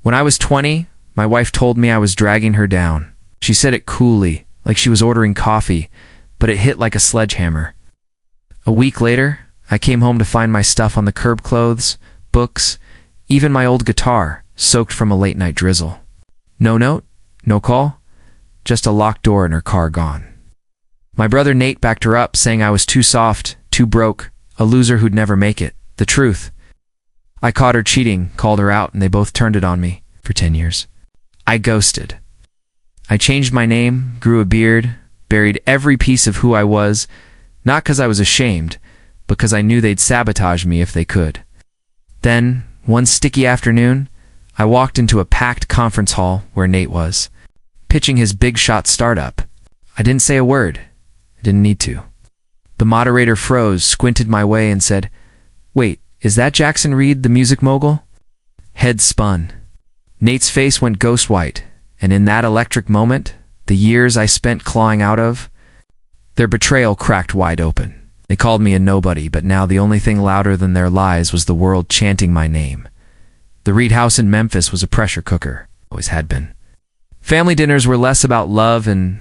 When I was 20, my wife told me I was dragging her down. She said it coolly, like she was ordering coffee, but it hit like a sledgehammer. A week later, I came home to find my stuff on the curb, clothes, books, even my old guitar, soaked from a late-night drizzle. No note, no call, just a locked door and her car gone. My brother Nate backed her up, saying I was too soft, too broke, a loser who'd never make it. The truth. I caught her cheating, called her out, and they both turned it on me for 10 years. I ghosted. I changed my name, grew a beard, buried every piece of who I was, not because I was ashamed, but because I knew they'd sabotage me if they could. Then, one sticky afternoon, I walked into a packed conference hall where Nate was, pitching his big shot startup. I didn't say a word. I didn't need to. The moderator froze, squinted my way, and said, "Wait, is that Jackson Reed, the music mogul?" Head spun. Nate's face went ghost white, and in that electric moment, the years I spent clawing out of, their betrayal cracked wide open. They called me a nobody, but now the only thing louder than their lies was the world chanting my name. The Reed house in Memphis was a pressure cooker, always had been. Family dinners were less about love and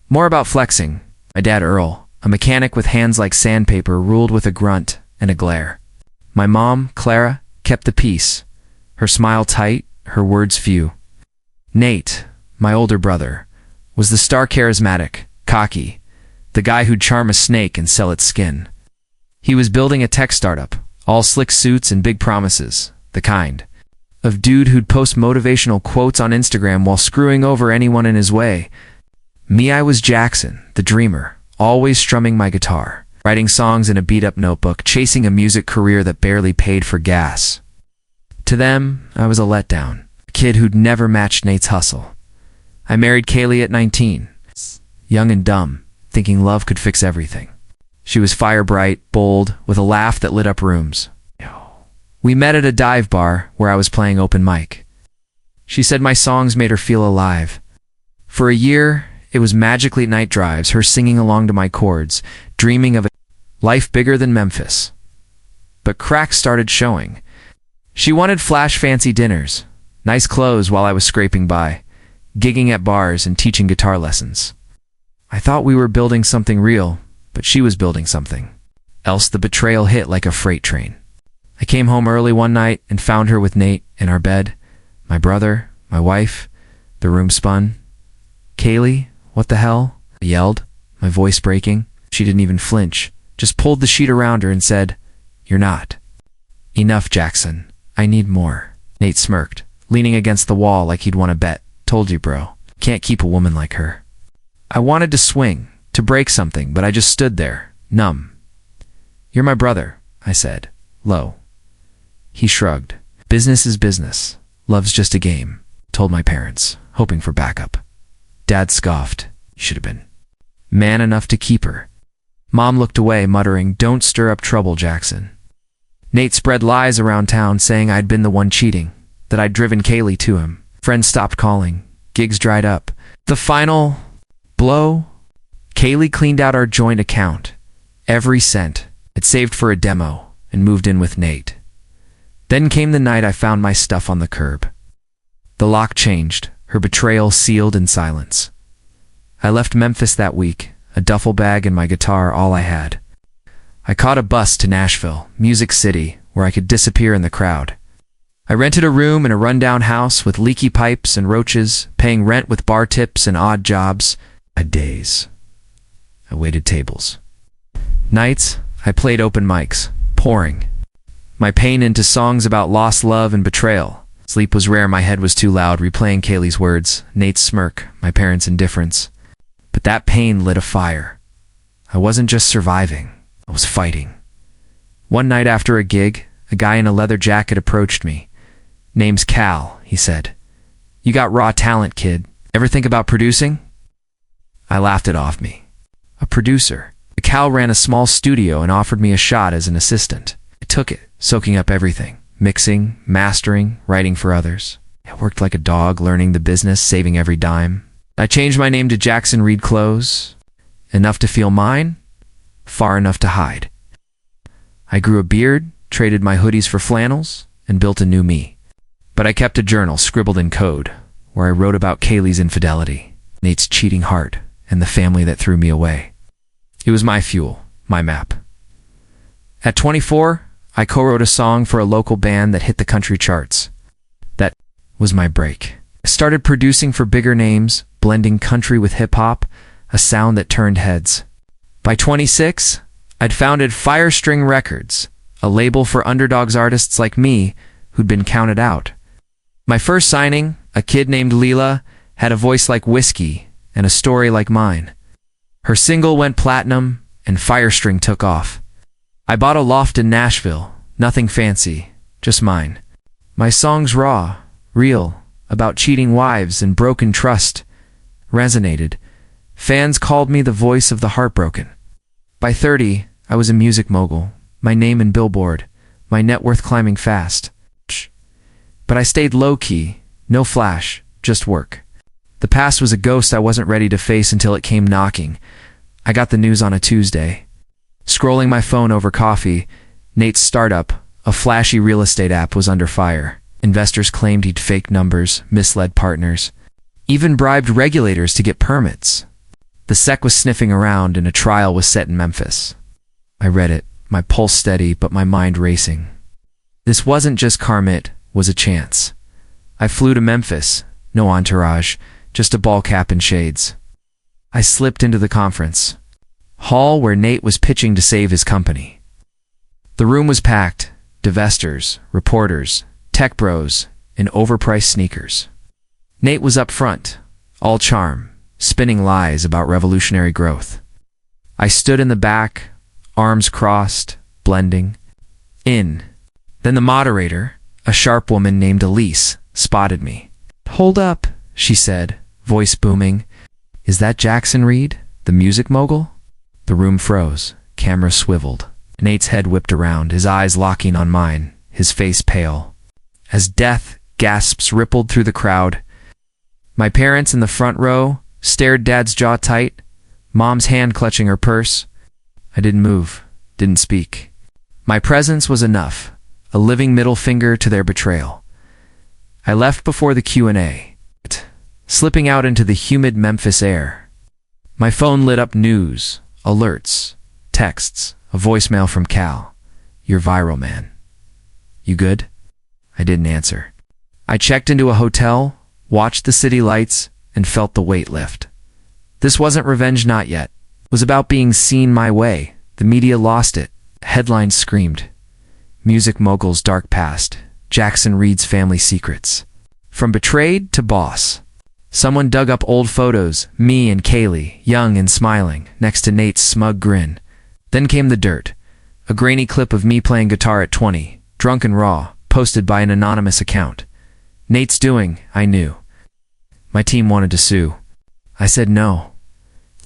more about flexing. My dad, Earl, a mechanic with hands like sandpaper, ruled with a grunt and a glare. My mom, Clara, kept the peace, her smile tight, her words few. Nate, my older brother, was the star, charismatic, cocky, the guy who'd charm a snake and sell its skin. He was building a tech startup, all slick suits and big promises, the kind of dude who'd post motivational quotes on Instagram while screwing over anyone in his way. Me, I was Jackson, the dreamer, always strumming my guitar, writing songs in a beat-up notebook, chasing a music career that barely paid for gas. To them, I was a letdown, a kid who'd never matched Nate's hustle. I married Kaylee at 19, young and dumb, thinking love could fix everything. She was fire-bright, bold, with a laugh that lit up rooms. We met at a dive bar where I was playing open mic. She said my songs made her feel alive. For a year, it was magically night drives, her singing along to my chords, dreaming of a life bigger than Memphis. But cracks started showing. She wanted flash fancy dinners, nice clothes while I was scraping by, gigging at bars and teaching guitar lessons. I thought we were building something real, but she was building something else. The betrayal hit like a freight train. I came home early one night and found her with Nate in our bed, my brother, my wife. The room spun. "Kaylee, what the hell?" I yelled, my voice breaking. She didn't even flinch, just pulled the sheet around her and said, "You're not." "Enough, Jackson. I need more." Nate smirked, leaning against the wall like he'd won a bet. "Told you, bro. Can't keep a woman like her." I wanted to swing, to break something, but I just stood there, numb. "You're my brother," I said, low. He shrugged. "Business is business. Love's just a game," told my parents, hoping for backup. Dad scoffed. "You should have been man enough to keep her." Mom looked away, muttering, "Don't stir up trouble, Jackson." Nate spread lies around town, saying I'd been the one cheating, that I'd driven Kaylee to him. Friends stopped calling. Gigs dried up. The final blow? Kaylee cleaned out our joint account. Every cent. It saved for a demo and moved in with Nate. Then came the night I found my stuff on the curb. The lock changed, her betrayal sealed in silence. I left Memphis that week, a duffel bag and my guitar, all I had. I caught a bus to Nashville, Music City, where I could disappear in the crowd. I rented a room in a rundown house with leaky pipes and roaches, paying rent with bar tips and odd jobs. I had days. I waited tables. Nights, I played open mics, pouring my pain into songs about lost love and betrayal. Sleep was rare, my head was too loud, replaying Kaylee's words, Nate's smirk, my parents' indifference. But that pain lit a fire. I wasn't just surviving, I was fighting. One night after a gig, a guy in a leather jacket approached me. "Name's Cal," he said. "You got raw talent, kid. Ever think about producing?" I laughed it off me. A producer. Cal ran a small studio and offered me a shot as an assistant. I took it, soaking up everything. Mixing, mastering, writing for others. I worked like a dog, learning the business, saving every dime. I changed my name to Jackson Reed Clothes. Enough to feel mine, far enough to hide. I grew a beard, traded my hoodies for flannels, and built a new me. But I kept a journal scribbled in code, where I wrote about Kaylee's infidelity, Nate's cheating heart, and the family that threw me away. It was my fuel, my map. At 24, I co-wrote a song for a local band that hit the country charts. That was my break. I started producing for bigger names, blending country with hip-hop, a sound that turned heads. By 26, I'd founded Firestring Records, a label for underdogs artists like me who'd been counted out. My first signing, a kid named Leela, had a voice like whiskey and a story like mine. Her single went platinum, and Firestring took off. I bought a loft in Nashville, nothing fancy, just mine. My songs raw, real, about cheating wives and broken trust, resonated. Fans called me the voice of the heartbroken. By 30, I was a music mogul, my name in Billboard, my net worth climbing fast. But I stayed low-key, no flash, just work. The past was a ghost I wasn't ready to face until it came knocking. I got the news on a Tuesday. Scrolling my phone over coffee, Nate's startup, a flashy real estate app, was under fire. Investors claimed he'd faked numbers, misled partners, even bribed regulators to get permits. The SEC was sniffing around and a trial was set in Memphis. I read it, my pulse steady but my mind racing. This wasn't just karma, it was a chance. I flew to Memphis, no entourage, just a ball cap and shades. I slipped into the conference hall where Nate was pitching to save his company. The room was packed, divestors, reporters, tech bros, in overpriced sneakers. Nate was up front, all charm, spinning lies about revolutionary growth. I stood in the back, arms crossed, blending. In. Then the moderator, a sharp woman named Elise, spotted me. "Hold up," she said, voice booming. "Is that Jackson Reed, the music mogul?" The room froze, camera swiveled. Nate's head whipped around, his eyes locking on mine, his face pale. As death gasps rippled through the crowd, my parents in the front row stared, Dad's jaw tight, Mom's hand clutching her purse. I didn't move, didn't speak. My presence was enough, a living middle finger to their betrayal. I left before the Q&A, slipping out into the humid Memphis air. My phone lit up news, alerts, texts, a voicemail from Cal. "You're viral, man. You good?" I didn't answer. I checked into a hotel, watched the city lights, and felt the weight lift. This wasn't revenge, not yet. It was about being seen my way. The media lost it. Headlines screamed. Music mogul's dark past. Jackson Reed's family secrets. From betrayed to boss. Someone dug up old photos, me and Kaylee, young and smiling, next to Nate's smug grin. Then came the dirt. A grainy clip of me playing guitar at 20, drunk and raw, posted by an anonymous account. Nate's doing, I knew. My team wanted to sue. I said no.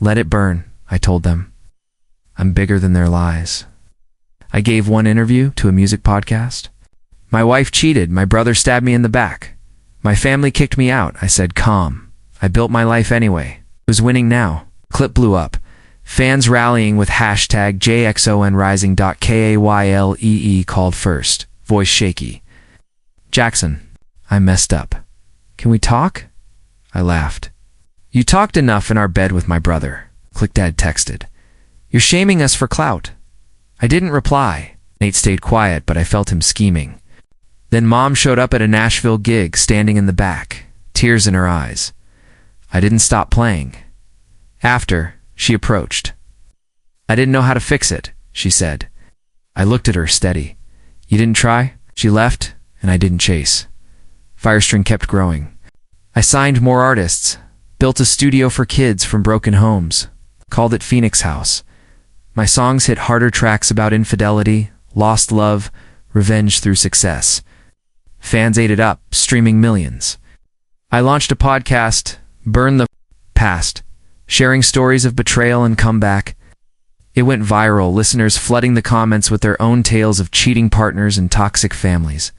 Let it burn, I told them. I'm bigger than their lies. I gave one interview to a music podcast. My wife cheated, my brother stabbed me in the back. My family kicked me out, I said calm. I built my life anyway. Who's winning now? Clip blew up. Fans rallying with hashtag JXONRising. KAYLEE called first, voice shaky. "Jackson, I messed up. Can we talk?" I laughed. "You talked enough in our bed with my brother," Clickdad texted. "You're shaming us for clout." I didn't reply. Nate stayed quiet, but I felt him scheming. Then Mom showed up at a Nashville gig, standing in the back, tears in her eyes. I didn't stop playing. After, she approached. "I didn't know how to fix it," she said. I looked at her steady. "You didn't try?" She left, and I didn't chase. Firestring kept growing. I signed more artists, built a studio for kids from broken homes, called it Phoenix House. My songs hit harder tracks about infidelity, lost love, revenge through success. Fans ate it up, streaming millions. I launched a podcast, Burn the Past, sharing stories of betrayal and comeback. It went viral, listeners flooding the comments with their own tales of cheating partners and toxic families.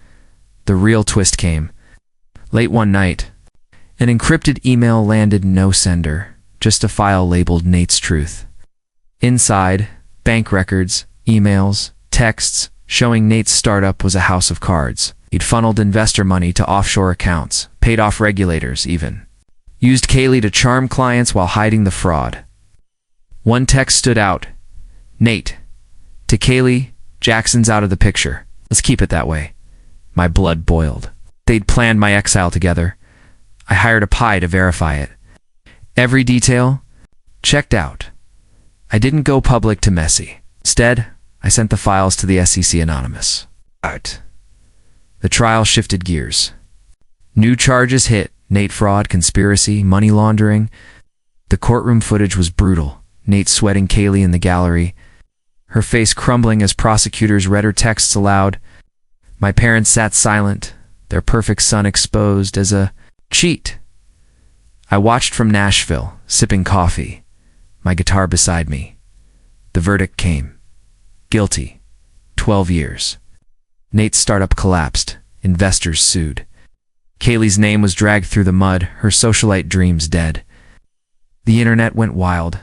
The real twist came. Late one night, an encrypted email landed, no sender, just a file labeled Nate's Truth. Inside, bank records, emails, texts, showing Nate's startup was a house of cards. He'd funneled investor money to offshore accounts, paid off regulators even. Used Kaylee to charm clients while hiding the fraud. One text stood out. Nate, to Kaylee, Jackson's out of the picture. Let's keep it that way. My blood boiled. They'd planned my exile together. I hired a pie to verify it. Every detail checked out. I didn't go public to messy. Instead, I sent the files to the SEC anonymous. The trial shifted gears. New charges hit: Nate fraud, conspiracy, money laundering. The courtroom footage was brutal. Nate sweating Kaylee in the gallery, her face crumbling as prosecutors read her texts aloud. My parents sat silent, their perfect son exposed as a cheat. I watched from Nashville, sipping coffee, my guitar beside me. The verdict came. Guilty. 12 years. Nate's startup collapsed. Investors sued. Kaylee's name was dragged through the mud, her socialite dreams dead. The internet went wild.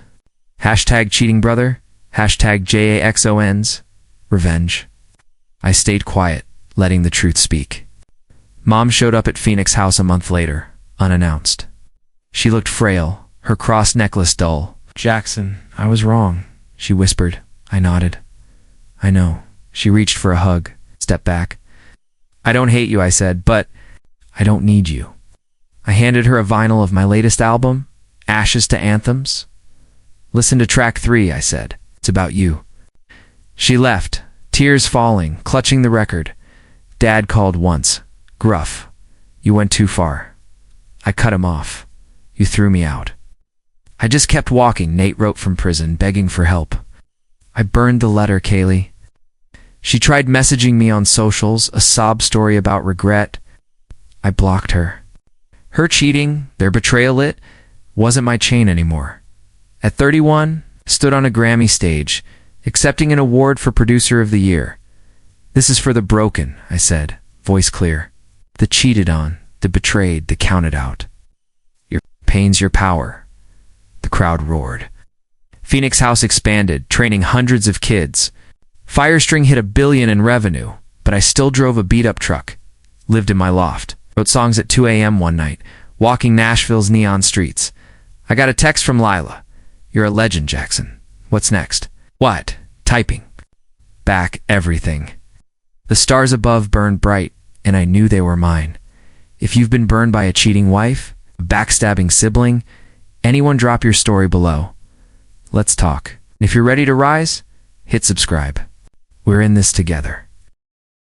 Hashtag cheating brother, hashtag JAXONs, revenge. I stayed quiet, letting the truth speak. Mom showed up at Phoenix House a month later, unannounced. She looked frail, her cross necklace dull. Jackson, I was wrong, she whispered. I nodded. I know. She reached for a hug, stepped back. I don't hate you, I said, but I don't need you. I handed her a vinyl of my latest album, Ashes to Anthems. Listen to track 3, I said. It's about you. She left, tears falling, clutching the record. Dad called once, gruff. You went too far. I cut him off. You threw me out. I just kept walking, Nate wrote from prison, begging for help. I burned the letter, Kaylee. She tried messaging me on socials, a sob story about regret. I blocked her. Her cheating, their betrayal, it wasn't my chain anymore. At 31, stood on a Grammy stage, accepting an award for Producer of the Year. This is for the broken, I said, voice clear. The cheated on, the betrayed, the counted out. Your pain's your power. The crowd roared. Phoenix House expanded, training hundreds of kids. Firestring hit $1 billion in revenue, but I still drove a beat-up truck. Lived in my loft. Wrote songs at 2 a.m. one night, walking Nashville's neon streets. I got a text from Lila. You're a legend, Jackson. What's next? What? Typing. Back everything. The stars above burned bright, and I knew they were mine. If you've been burned by a cheating wife, a backstabbing sibling, anyone drop your story below. Let's talk. If you're ready to rise, hit subscribe. We're in this together.